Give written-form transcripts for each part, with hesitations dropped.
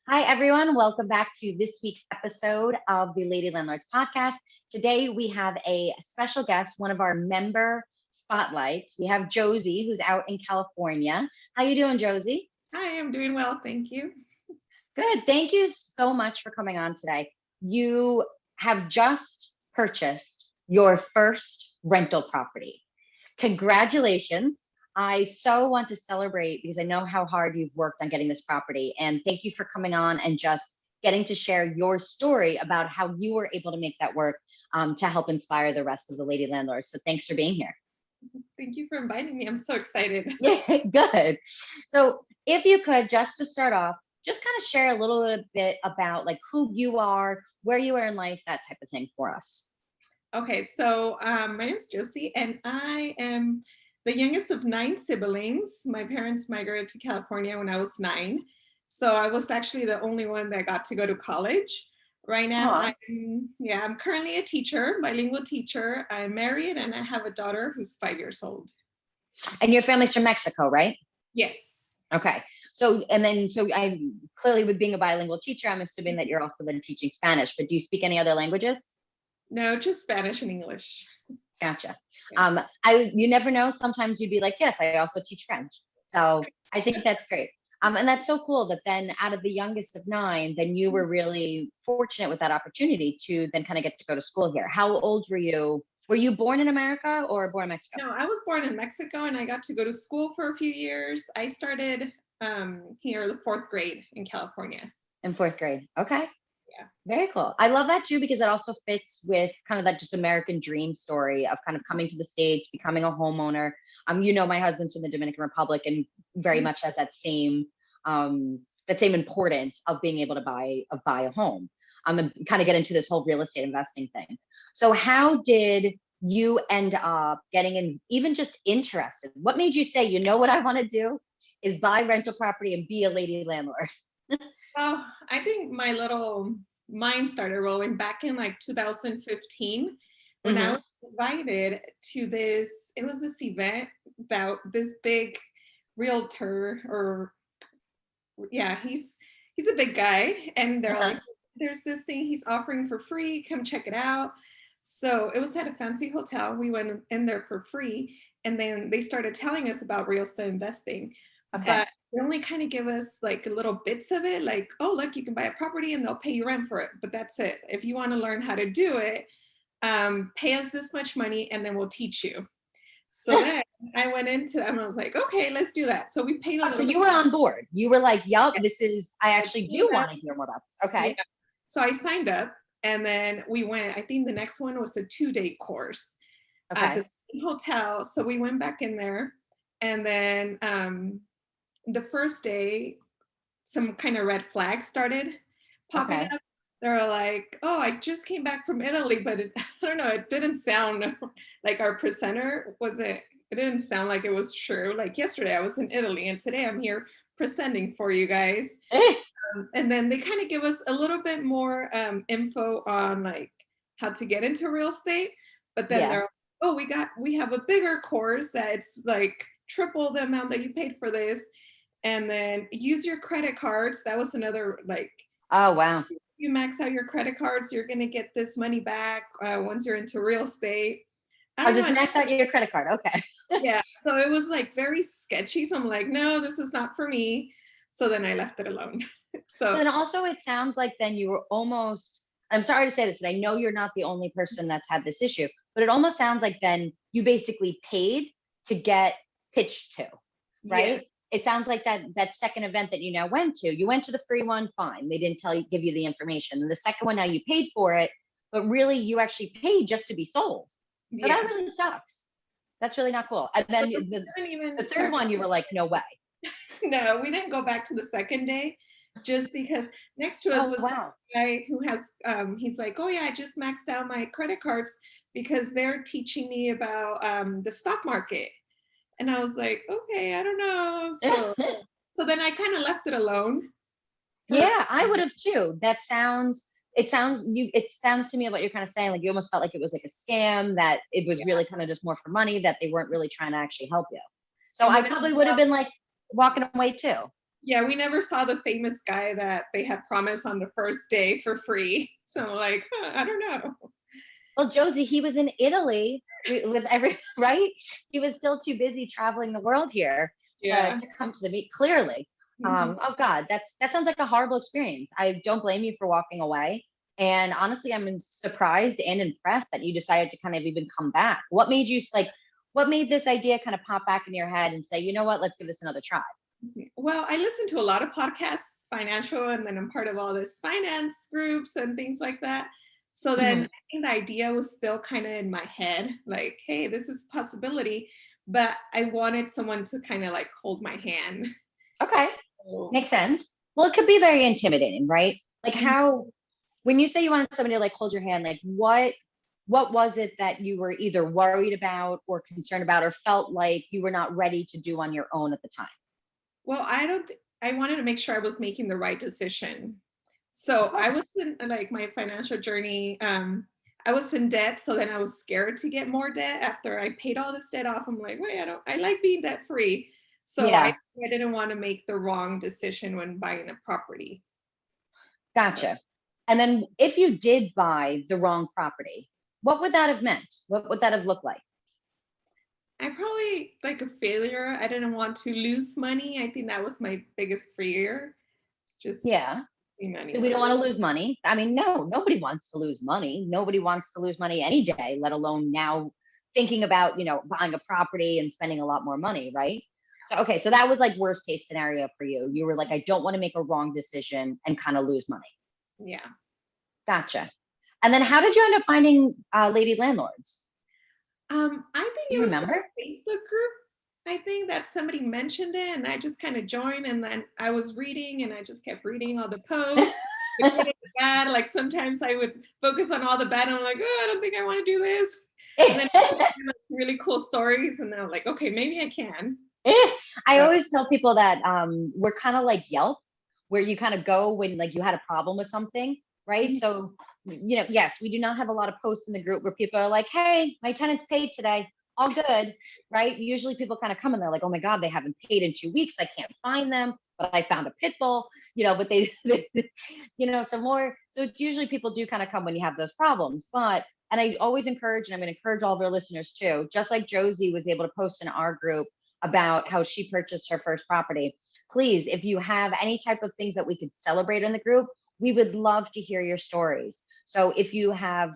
Hi, everyone. Welcome back to this week's episode of the Lady Landlords podcast. Today, we have a special guest, one of our member spotlights. We have Josie, who's out in California. How you doing, Josie? Hi, I'm doing well, thank you. Good. Thank you so much for coming on today. You have just purchased your first rental property. Congratulations. I so want to celebrate because I know how hard you've worked on getting this property. And thank you for coming on and just getting to share your story about how you were able to make that work to help inspire the rest of the Lady Landlords. So thanks for being here. Thank you for inviting me. I'm so excited. Yeah, good. So if you could, just to start off, just kind of share a little bit about like who you are, where you are in life, that type of thing for us. Okay, so my name is Josie, and I am the youngest of 9 siblings. My parents migrated to California when I was 9. So I was actually the only one that got to go to college. Right now, Aw. I'm currently a teacher, bilingual teacher. I'm married and I have a daughter who's 5 years old. And your family's from Mexico, right? Yes. Okay. So I clearly with being a bilingual teacher, I'm assuming that you're also then teaching Spanish, but do you speak any other languages? No, just Spanish and English. Gotcha. Yeah. You never know. Sometimes you'd be like, yes, I also teach French. So I think that's great. And that's so cool that then out of the youngest of 9, then you were really fortunate with that opportunity to then kind of get to go to school here. How old were you? Were you born in America or born in Mexico? No, I was born in Mexico and I got to go to school for a few years. I started here the 4th grade in California. In 4th grade. Okay. Yeah. Very cool. I love that too, because it also fits with kind of that just American dream story of kind of coming to the States, becoming a homeowner. My husband's from the Dominican Republic and very much has that same importance of being able to buy a home. And kind of get into this whole real estate investing thing. So how did you end up getting in, even just interested? What made you say, you know what I want to do is buy rental property and be a lady landlord? Well, I think my little mind started rolling back in like 2015 when I Hmm. was invited to it was this event about this big realtor he's a big guy and they're Uh-huh. like, there's this thing he's offering for free, come check it out. So it was at a fancy hotel. We went in there for free and then they started telling us about real estate investing, Okay. but they only kind of give us like little bits of it, like, oh look, you can buy a property and they'll pay you rent for it, but that's it. If you want to learn how to do it, pay us this much money and then we'll teach you. So then I went into them and I was like, okay, let's do that. So we paid a Oh, so little bit. you were on board. You were like, yup, I So I actually do signed up. want to hear more about this. Yeah. Okay. So I signed up and then we went. I think the next one was a 2-day course at the Okay. same hotel. So we went back in there and then the first day, some kind of red flags started popping Okay. up. They're like, oh, I just came back from Italy, but I don't know, it didn't sound like our presenter it didn't sound like it was true. Like yesterday I was in Italy and today I'm here presenting for you guys. And then they kind of give us a little bit more info on like how to get into real estate, but then Yeah. they're, oh, we have a bigger course that's like triple the amount that you paid for this, and then use your credit cards. That was another, like, Oh, wow. you max out your credit cards, you're gonna get this money back once you're into real estate. I Oh, don't just know. max out your credit card. Okay. Yeah, so it was like very sketchy. So I'm like, no, this is not for me. So then I left it alone. So So then also it sounds like then you were almost, I'm sorry to say this, and I know you're not the only person that's had this issue, but it almost sounds like then you basically paid to get pitched to, yes, right? It sounds like that second event that you now went to, you went to the free one, fine. They didn't give you the information. And the second one, now you paid for it, but really you actually paid just to be sold. So that yeah. really sucks. That's really not cool. And So then we the, didn't the even third one, you were like, no way. no, we didn't go back to the second day just because next to us Oh, was wow. a guy who has he's like, oh yeah, I just maxed out my credit cards because they're teaching me about the stock market. And I was like, okay, I don't know. So then I kind of left it alone for a Yeah, I would few. have too. It sounds to me what you're kind of saying, like you almost felt like it was like a scam, that it was Yeah. really kind of just more for money, that they weren't really trying to actually help you. So And I then I probably would have saw, been like walking away too. Yeah, we never saw the famous guy that they had promised on the first day for free. So I'm like, huh, I don't know. Well, Josie, he was in Italy with every right. He was still too busy traveling the world here Yeah. to come to the meet. Clearly, Mhm. oh God, that sounds like a horrible experience. I don't blame you for walking away. And honestly, I'm surprised and impressed that you decided to kind of even come back. What made you like? What made this idea kind of pop back in your head and say, you know what, let's give this another try? Well, I listen to a lot of podcasts, financial, and then I'm part of all this finance groups and things like that. So then Mhm. I think the idea was still kind of in my head, like, hey, this is a possibility. But I wanted someone to kind of like hold my hand. Okay, So, makes sense. Well, it could be very intimidating, right? Like mhm. how when you say you wanted somebody to like hold your hand, like what was it that you were either worried about or concerned about or felt like you were not ready to do on your own at the time? Well, I don't, I wanted to make sure I was making the right decision. So Of I was course. in like my financial journey. I was in debt, so then I was scared to get more debt after I paid all this debt off. I'm like, wait, I like being debt free. So Yeah, I didn't want to make the wrong decision when buying a property. So gotcha. And then if you did buy the wrong property, what would that have meant? What would that have looked like? I probably like a failure. I didn't want to lose money. I think that was my biggest fear. Just Yeah. losing money. So we Like, don't want to lose money. I mean, no, nobody wants to lose money. Nobody wants to lose money any day, let alone now thinking about, buying a property and spending a lot more money, right? So, okay, so that was like worst case scenario for you. You were like, I don't want to make a wrong decision and kind of lose money. yeah. Gotcha. And then how did you end up finding Lady Landlords? I think Do it you was from remember? a Facebook group. I think that somebody mentioned it and I just kind of joined and then I was reading and I just kept reading all the posts, the good and the bad. Like sometimes I would focus on all the bad and I'm like, oh, I don't think I want to do this. And then like, really cool stories and then I'm like, okay, maybe I can. I So always tell people that we're kind of like Yelp, where you kind of go when like you had a problem with something, right? mhm, So, yes, we do not have a lot of posts in the group where people are like, "Hey, my tenant's paid today, all good," right? Usually people kind of come and they're like, "Oh my God, they haven't paid in 2 weeks. I can't find them, but I found a pit bull," but they so more. So it's usually people do kind of come when you have those problems, but. And I always encourage, and I'm going to encourage all of our listeners too, just like Josie was able to post in our group about how she purchased her first property. Please, if you have any type of things that we could celebrate in the group, we would love to hear your stories. So if you have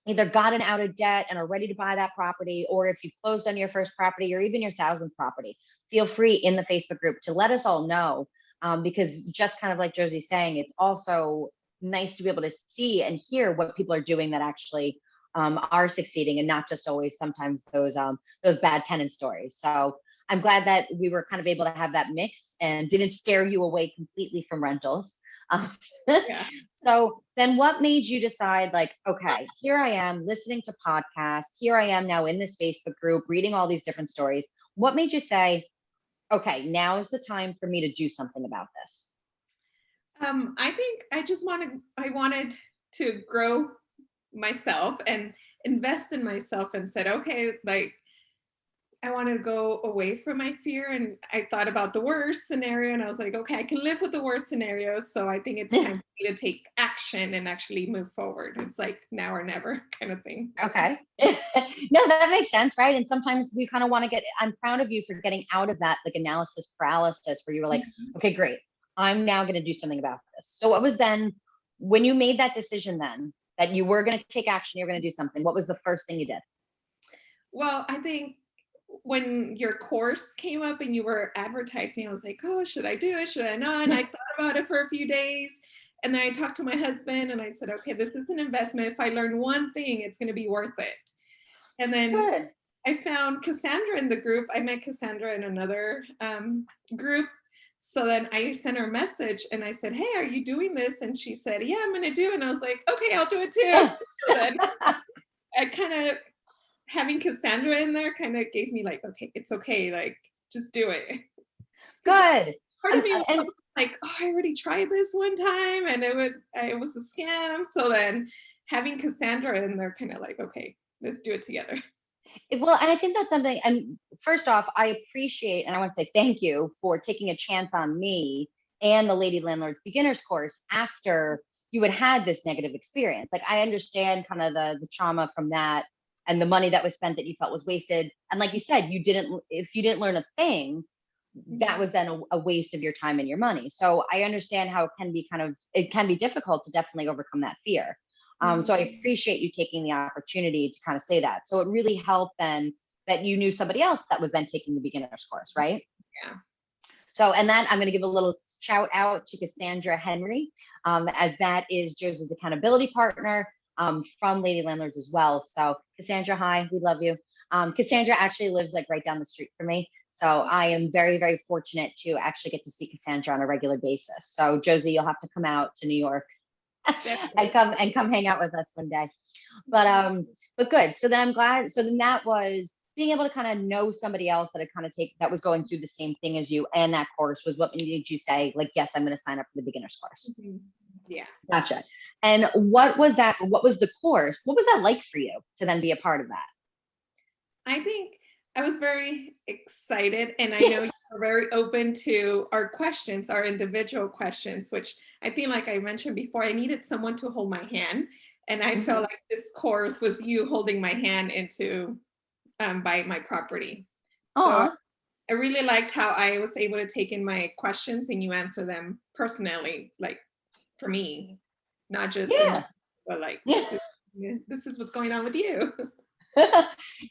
either gotten out of debt and are ready to buy that property, or if you've closed on your first property or even your thousandth property, feel free in the Facebook group to let us all know. Because just kind of like Josie's saying, it's also nice to be able to see and hear what people are doing that actually are succeeding, and not just always sometimes those bad tenant stories. So I'm glad that we were kind of able to have that mix and didn't scare you away completely from rentals. Um, yeah. so then what made you decide, like, okay, here I am listening to podcasts. Here I am now in this Facebook group, reading all these different stories. What made you say, okay, now is the time for me to do something about this? I think I wanted to grow myself and invest in myself and said, okay, like I wanted to go away from my fear. And I thought about the worst scenario and I was like, okay, I can live with the worst scenario. So I think it's time for me to take action and actually move forward. It's like now or never kind of thing. Okay. No, that makes sense, right? And sometimes we kind of want to I'm proud of you for getting out of that like analysis paralysis where you were like, Mhm. okay, great. I'm now going to do something about this. So what was then when you made that decision then that you were going to take action, you're going to do something, what was the first thing you did? Well, I think when your course came up and you were advertising, I was like, oh, should I do it? Should I not? And I thought about it for a few days. And then I talked to my husband and I said, okay, this is an investment. If I learn one thing, it's going to be worth it. And then Good. I found Cassandra in the group. I met Cassandra in another group. So then I sent her a message and I said, hey, are you doing this? And she said, yeah, I'm going to do it. And I was like, okay, I'll do it too. So then I kind of, having Cassandra in there kind of gave me like, okay, it's okay. Like, just do it. Because Good. part of And, me was and also like, oh, I already tried this one time and it was a scam. So then having Cassandra in there kind of like, okay, let's do it together. Well, and I think that's something, and first off, I appreciate and I want to say thank you for taking a chance on me and the Lady Landlords Beginners course after you had this negative experience. Like, I understand kind of the trauma from that and the money that was spent that you felt was wasted. And like you said, if you didn't learn a thing, that Mhm. was then a waste of your time and your money. So I understand how it can be difficult to definitely overcome that fear. So Mhm. I appreciate you taking the opportunity to kind of say that. So it really helped then that you knew somebody else that was then taking the beginner's course, right? Yeah. So, and that I'm going to give a little shout out to Cassandra Henry, as that is Josie's accountability partner, from Lady Landlords as well. So, Cassandra, hi, we love you. Cassandra actually lives like right down the street from me. So, I am very, very fortunate to actually get to see Cassandra on a regular basis. So, Josie, you'll have to come out to New York and Definitely. come hang out with us one day. But good. So then I'm glad. So then that was being able to kind of know somebody else that had kind of that was going through the same thing as you, and that course was what made you say, like, yes, I'm going to sign up for the beginner's course. Mhm. Yeah. Gotcha. And what was that? What was the course? What was that like for you to then be a part of that? I think I was very excited, and I Yeah. know you are very open to our questions, our individual questions, which I think, like I mentioned before, I needed someone to hold my hand. And I felt Mhm. like this course was you holding my hand into buying my property. So Aw. I really liked how I was able to take in my questions and you answer them personally, like for me, not just in, Yeah. but like Yeah. this is what's going on with you.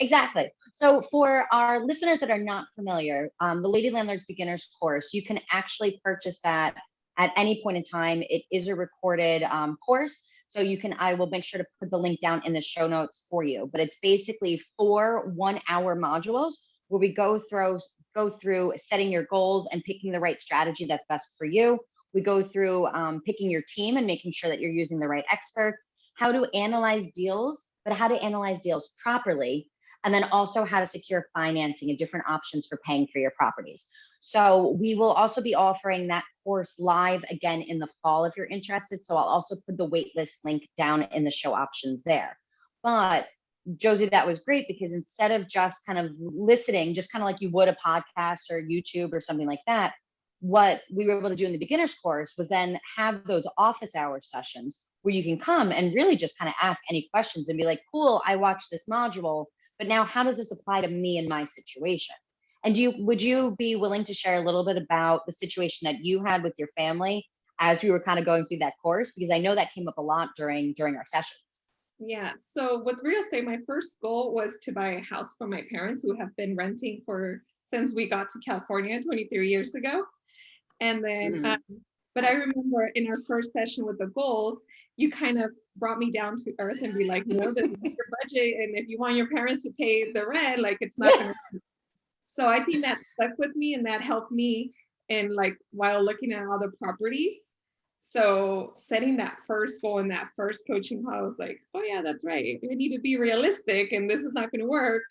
Exactly. So, for our listeners that are not familiar, the Lady Landlords Beginners course, you can actually purchase that at any point in time. It is a recorded course. So, I will make sure to put the link down in the show notes for you. But it's basically 4 1-hour modules where we go through setting your goals and picking the right strategy that's best for you. We go through picking your team and making sure that you're using the right experts, how to analyze deals, but how to analyze deals properly, and then also how to secure financing and different options for paying for your properties. So we will also be offering that course live again in the fall if you're interested. So I'll also put the waitlist link down in the show options there. But Josie, that was great because instead of just kind of listening, just kind of like you would a podcast or YouTube or something like that, what we were able to do in the beginner's course was then have those office hour sessions where you can come and really just kind of ask any questions and be like, cool, I watched this module, but now how does this apply to me in my situation? And would you be willing to share a little bit about the situation that you had with your family as we were kind of going through that course? Because I know that came up a lot during our sessions. Yeah. So with real estate, my first goal was to buy a house for my parents who have been renting for since we got to California 23 years ago. And then, Mhm. but I remember in our first session with the goals, you kind of brought me down to earth and be like, no, this is your budget. And if you want your parents to pay the rent, like it's not going to. So I think that stuck with me and that helped me in like while looking at other properties. So setting that first goal in that first coaching call, I was like, oh yeah, that's right. I need to be realistic and this is not going to work.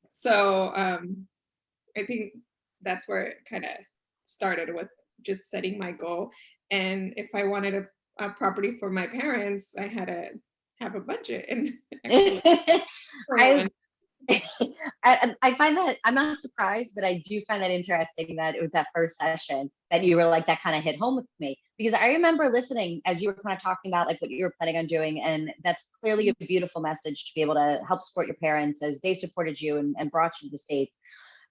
So I think that's where it kind of started with just setting my goal. And if I wanted a property for my parents, I had to have a budget and actually I I find that I'm not surprised, but I do find that interesting that it was that first session that you were like, that kind of hit home with me. Because I remember listening as you were kind of talking about like what you were planning on doing. And that's clearly a beautiful message to be able to help support your parents as they supported you and brought you to the States.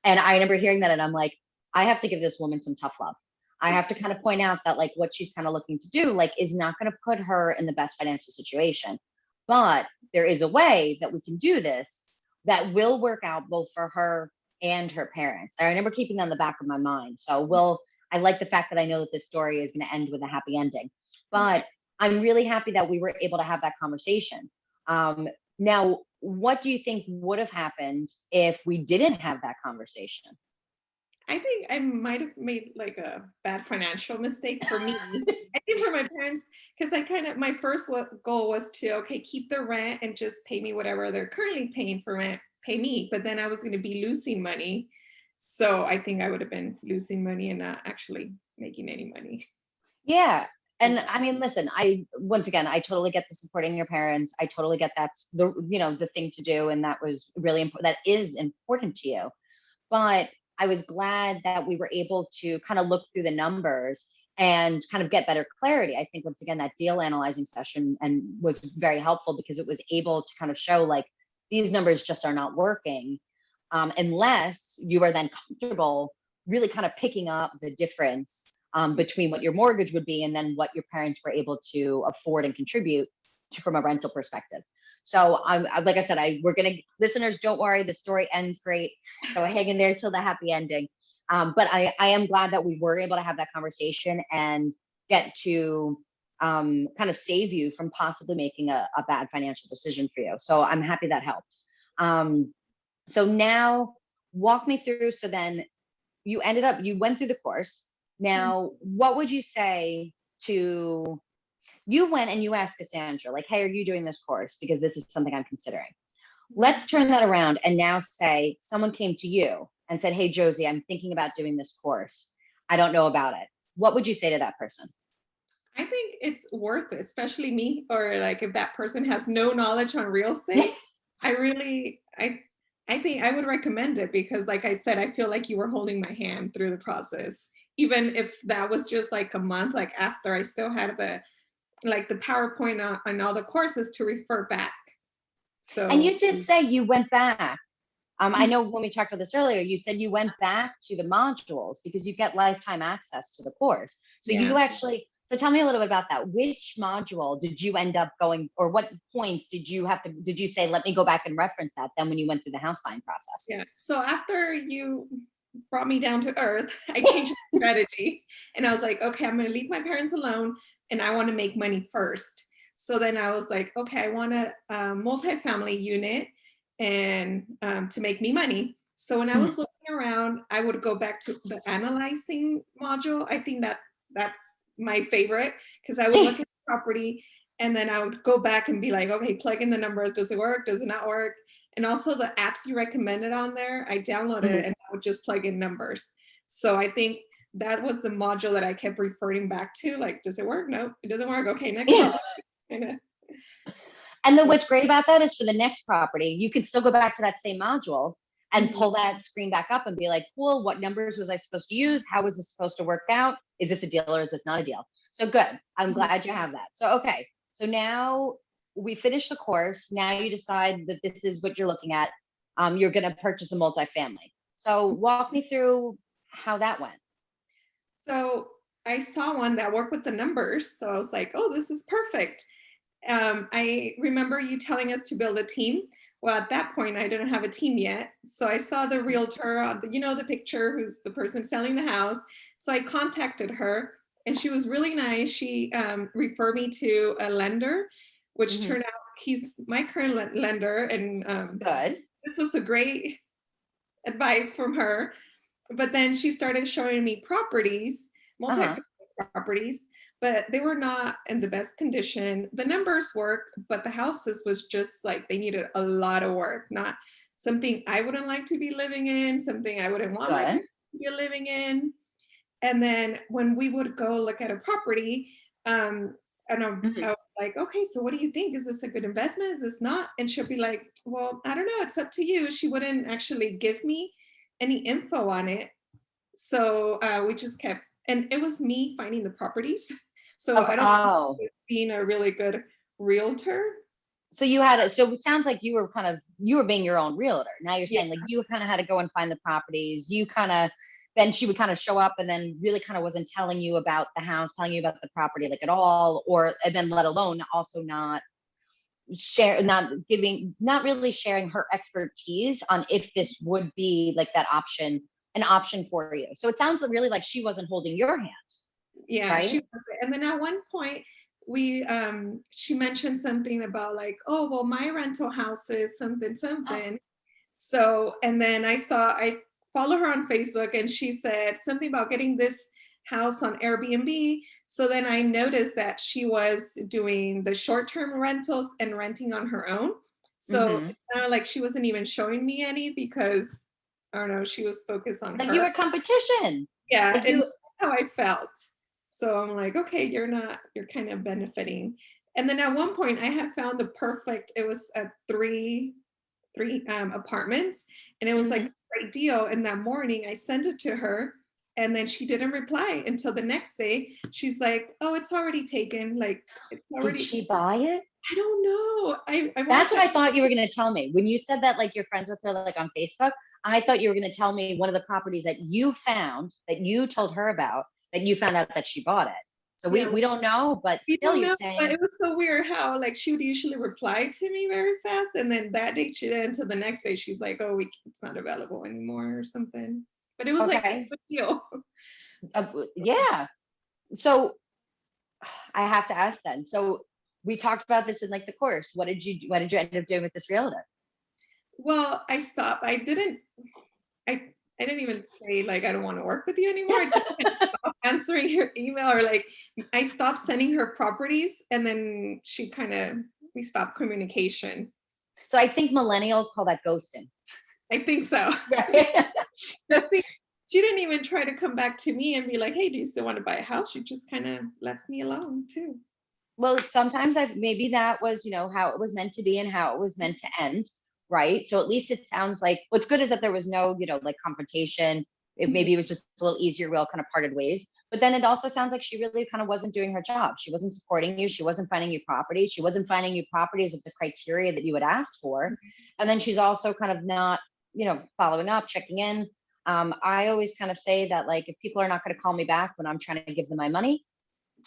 And I remember hearing that and I'm like, I have to give this woman some tough love. I have to kind of point out that like what she's kind of looking to do, like, is not going to put her in the best financial situation. But there is a way that we can do this that will work out both for her and her parents. I remember keeping that in the back of my mind. So I like the fact that I know that this story is going to end with a happy ending. But I'm really happy that we were able to have that conversation. Now, what do you think would have happened if we didn't have that conversation? I think I might have made like a bad financial mistake for me. I think for my parents, because I kind of, my first goal was to, okay, keep the rent and just pay me whatever they're currently paying for rent, pay me. But then I was going to be losing money. So I think I would have been losing money and not actually making any money. Yeah. And I mean, listen, once again, I totally get the supporting your parents. I totally get that's the thing to do. And that was really important. That is important to you. But I was glad that we were able to kind of look through the numbers and kind of get better clarity. I think once again, that deal analyzing session and was very helpful because it was able to kind of show like these numbers just are not working, unless you are then comfortable really kind of picking up the difference between what your mortgage would be and then what your parents were able to afford and contribute from a rental perspective. So like I said, we're gonna listeners, don't worry, the story ends great. So hang in there till the happy ending. But I am glad that we were able to have that conversation and get to kind of save you from possibly making a bad financial decision for you. So I'm happy that helped. So now walk me through. So then you went through the course. Now, what would you say to, you went and you asked Cassandra, like, hey, are you doing this course? Because this is something I'm considering. Let's turn that around and now say someone came to you and said, hey, Josie, I'm thinking about doing this course. I don't know about it. What would you say to that person? I think it's worth it, especially me, or like if that person has no knowledge on real estate. I think I would recommend it because, like I said, I feel like you were holding my hand through the process. Even if that was just like a month, like after, I still had the PowerPoint on all the courses to refer back. So, and you did say you went back. I know when we talked about this earlier, you said you went back to the modules because you get lifetime access to the course. So you actually, so tell me a little bit about that. Which module did you end up going, or what points did you say, let me go back and reference that then when you went through the house buying process? Yeah. So after you brought me down to earth, I changed my strategy and I was like, okay, I'm going to leave my parents alone and I want to make money first. So then I was like, okay, I want a multifamily unit and to make me money. So when I was looking around, I would go back to the analyzing module. I think that's my favorite because I would look at the property and then I would go back and be like, okay, plug in the numbers. Does it work? Does it not work? And also the apps you recommended on there, I downloaded and I would just plug in numbers. So I think that was the module that I kept referring back to. Like, does it work? No, it doesn't work. Okay, next property. And then what's great about that is for the next property, you can still go back to that same module and pull that screen back up and be like, cool, what numbers was I supposed to use? How was this supposed to work out? Is this a deal or is this not a deal? So good. I'm glad you have that. So, okay. So now we finished the course. Now you decide that this is what you're looking at. You're going to purchase a multifamily. So walk me through how that went. So I saw one that worked with the numbers. So I was like, oh, this is perfect. I remember you telling us to build a team. Well, at that point, I didn't have a team yet. So I saw the realtor, the picture, who's the person selling the house. So I contacted her and she was really nice. She referred me to a lender, which turned out he's my current lender. And good. This was a great advice from her. But then she started showing me properties, multi properties, but they were not in the best condition. The numbers worked, but the houses was just like they needed a lot of work, not something I wouldn't like to be living in, something I wouldn't want my parents to be living in. And then when we would go look at a property, and I was like, okay, so what do you think? Is this a good investment? Is this not? And she'll be like, well, I don't know. It's up to you. She wouldn't actually give me any info on it. So we just kept, and it was me finding the properties. So I don't know if being a really good realtor. So so it sounds like you were being your own realtor. Now you're saying like you kind of had to go and find the properties. Then she would kind of show up and then really kind of wasn't telling you about the house, telling you about the property like at all, and then let alone also not really sharing her expertise on if this would be like an option for you. So it sounds really like she wasn't holding your hand. Yeah, right? She was. And then at one point she mentioned something about like, oh, well, my rental house is something. So, and then I follow her on Facebook and she said something about getting this house on Airbnb. So then I noticed that she was doing the short-term rentals and renting on her own. So it's kind of like she wasn't even showing me any because I don't know, she was focused on like her. you were competition. Yeah, and that's how I felt. So I'm like, okay, you're kind of benefiting. And then at one point I had found the perfect, it was a three apartments, and it was like a Mhm. great deal. And that morning I sent it to her, and then she didn't reply until the next day. She's like, oh, it's already taken. Like it's Did already, she buy it? I don't know. I want That's to what say, I thought you were going to tell me. When you said that, like you're friends with her, like on Facebook, I thought you were going to tell me one of the properties that you found that you told her about that you found out that she bought it. So yeah, we don't know, but we still don't you're know, but saying, it was so weird how like she would usually reply to me very fast, and then that day she didn't until the next day. She's like, "Oh, it's not available anymore" or something. But it was like okay, a good deal. yeah. So I have to ask then. So we talked about this in like the course. What did you end up doing with this realtor? Well, I stopped. I didn't even say like I don't want to work with you anymore. I just kind of stopped answering her email, or like I stopped sending her properties, and then she kind of we stopped communication. So I think millennials call that ghosting. I think so. Right. But see, she didn't even try to come back to me and be like, "Hey, do you still want to buy a house?" She just kind of left me alone too. Well, sometimes I maybe that was, how it was meant to be and how it was meant to end, right? So at least it sounds like what's good is that there was no, like confrontation. Maybe it was just a little easier. We all kind of parted ways. But then it also sounds like she really kind of wasn't doing her job. She wasn't supporting you. She wasn't finding you properties. She wasn't finding you properties of the criteria that you had asked for. And then she's also kind of not, following up, checking in. I always kind of say that like if people are not going to call me back when I'm trying to give them my money,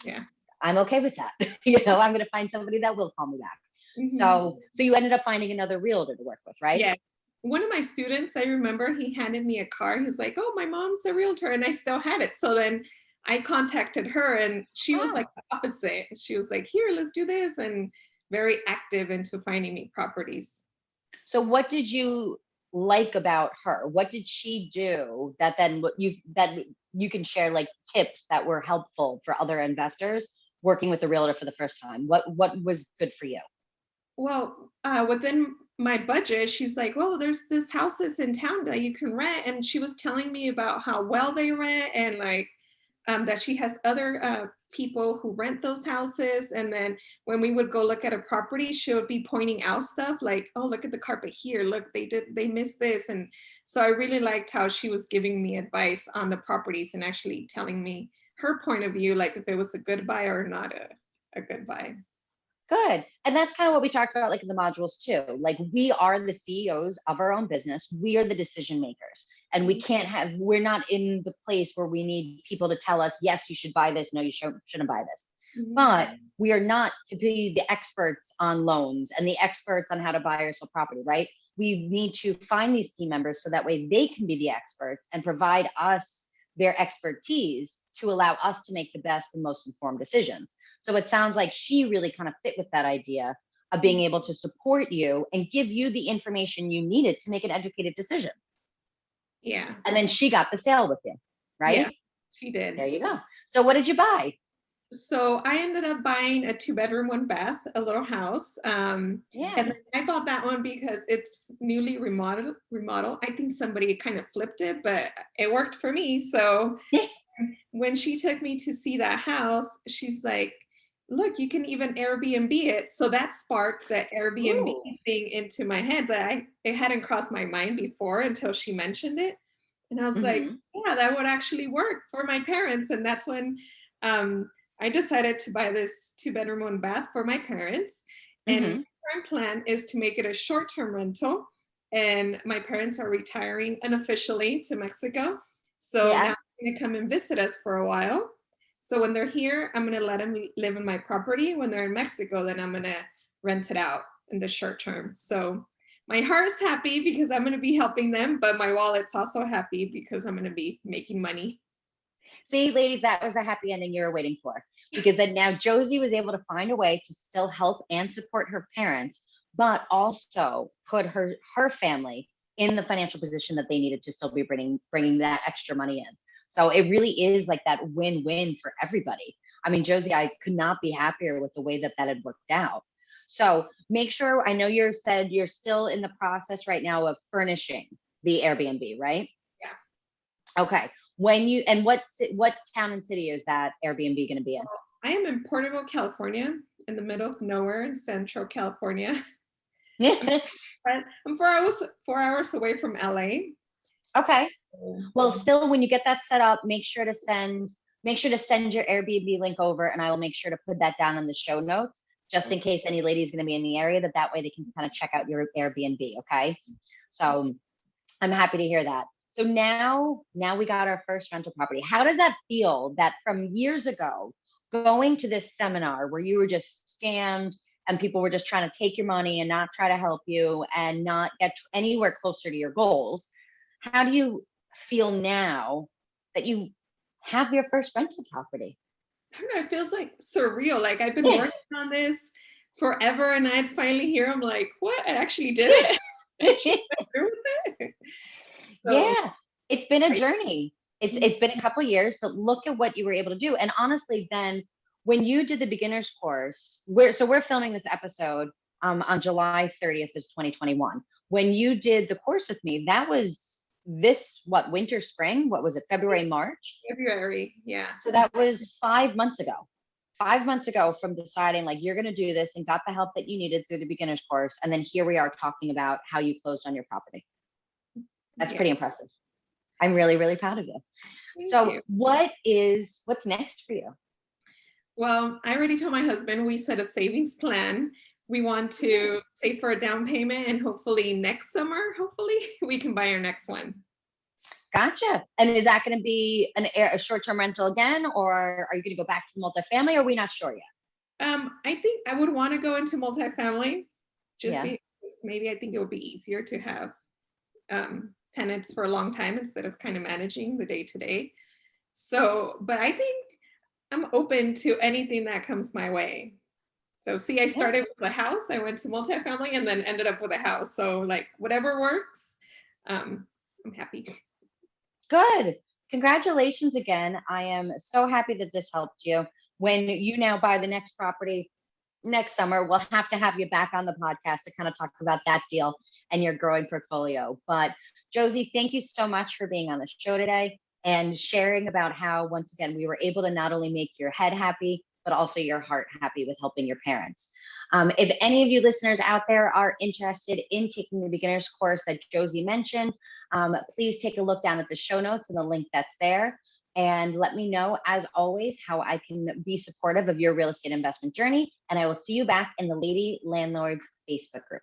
Yeah. I'm okay with that. I'm going to find somebody that will call me back. Mhm. So you ended up finding another realtor to work with, right? Yeah. One of my students, I remember he handed me a card. He's like, "Oh, my mom's a realtor," and I still had it. So then I contacted her, and she was like Oh, the opposite. She was like, "Here, let's do this," and very active into finding me properties. so what did you like about her? What did she do that then you can share like tips that were helpful for other investors working with a realtor for the first time? What was good for you? Well, within my budget, she's like, "Well, there's this houses in town that you can rent," and she was telling me about how well they rent, and like that she has other people who rent those houses. And then when we would go look at a property, she would be pointing out stuff like, "Oh, look at the carpet here. Look, they missed this." And so I really liked how she was giving me advice on the properties and actually telling me her point of view, like if it was a good buy or not a good buy. Good. And that's kind of what we talked about, like in the modules too. Like we are the CEOs of our own business. We are the decision makers. And we're not in the place where we need people to tell us, yes, you should buy this. No, you shouldn't buy this. Mhm. But we are not to be the experts on loans and the experts on how to buy or sell property, right? We need to find these team members so that way they can be the experts and provide us their expertise to allow us to make the best and most informed decisions. So it sounds like she really kind of fit with that idea of being able to support you and give you the information you needed to make an educated decision. Yeah. And then she got the sale with you, Yeah, right? she did. There you go. So what did you buy? So I ended up buying a two-bedroom, one bath, a little house. And Yeah. then I bought that one because it's newly remodeled. I think somebody kind of flipped it, but it worked for me. So when she took me to see that house, she's like, "Look, you can even Airbnb it." So that sparked the Airbnb Ooh. thing into my head that it hadn't crossed my mind before until she mentioned it. And I was like, Hmm. yeah, that would actually work for my parents. And that's when um, I decided to buy this two-bedroom, one bath for my parents. And Hmm. my current plan is to make it a short-term rental. And my parents are retiring unofficially to Mexico. So now Yeah. they're gonna come and visit us for a while. So when they're here, I'm gonna let them live in my property. When they're in Mexico, then I'm gonna rent it out in the short term. So my heart is happy because I'm going to be helping them, but my wallet's also happy because I'm going to be making money. See, ladies, that was the happy ending you were waiting for. Because then now Josie was able to find a way to still help and support her parents, but also put her family in the financial position that they needed to still be bringing that extra money in. So it really is like that win-win for everybody. I mean, Josie, I could not be happier with the way that that had worked out. So make sure, I know you said you're still in the process right now of furnishing the Airbnb, right? Yeah. Okay. what town and city is that Airbnb going to be in? I am in Porterville, California, in the middle of nowhere in Central California. But I'm 4 hours away from LA. Okay. Well, still, when you get that set up, make sure to send your Airbnb link over, and I will make sure to put that down in the show notes, just in case any lady's going to be in the area. That way they can kind of check out your Airbnb. Okay. So I'm happy to hear that. So now we got our first rental property. How does that feel? That from years ago, going to this seminar where you were just scammed and people were just trying to take your money and not try to help you and not get anywhere closer to your goals. How do you feel now that you have your first rental property? I don't know, it feels like surreal. Like I've been working on this forever and now it's finally here. I'm like, what? I actually did it. I actually went through with it. So, Yeah, it's been a journey. It's been a couple of years, but look at what you were able to do. And honestly, then when you did the beginner's course, we're filming this episode on July 30th of 2021. When you did the course with me, that was winter, spring? What was it? February, March? February, yeah. So that was 5 months ago. 5 months ago from deciding like you're going to do this and got the help that you needed through the beginner's course. And then here we are talking about how you closed on your property. That's pretty impressive. I'm really, really proud of you. Thank you. What's next for you? Well, I already told my husband we set a savings plan. We want to save for a down payment and hopefully next summer, we can buy our next one. Gotcha. And is that going to be a short-term rental again, or are you going to go back to multifamily, or are we not sure yet? I think I would want to go into multifamily just Yeah. because maybe I think it would be easier to have tenants for a long time instead of kind of managing the day to day. So, but I think I'm open to anything that comes my way. So see, I started with a house, I went to multifamily and then ended up with a house. So like whatever works, I'm happy. Good. Congratulations again. I am so happy that this helped you. When you now buy the next property next summer, we'll have to have you back on the podcast to kind of talk about that deal and your growing portfolio. But Josie, thank you so much for being on the show today and sharing about how, once again, we were able to not only make your head happy, but also your heart happy with helping your parents. If any of you listeners out there are interested in taking the beginner's course that Josie mentioned, please take a look down at the show notes and the link that's there. And let me know, as always, how I can be supportive of your real estate investment journey. And I will see you back in the Lady Landlords Facebook group.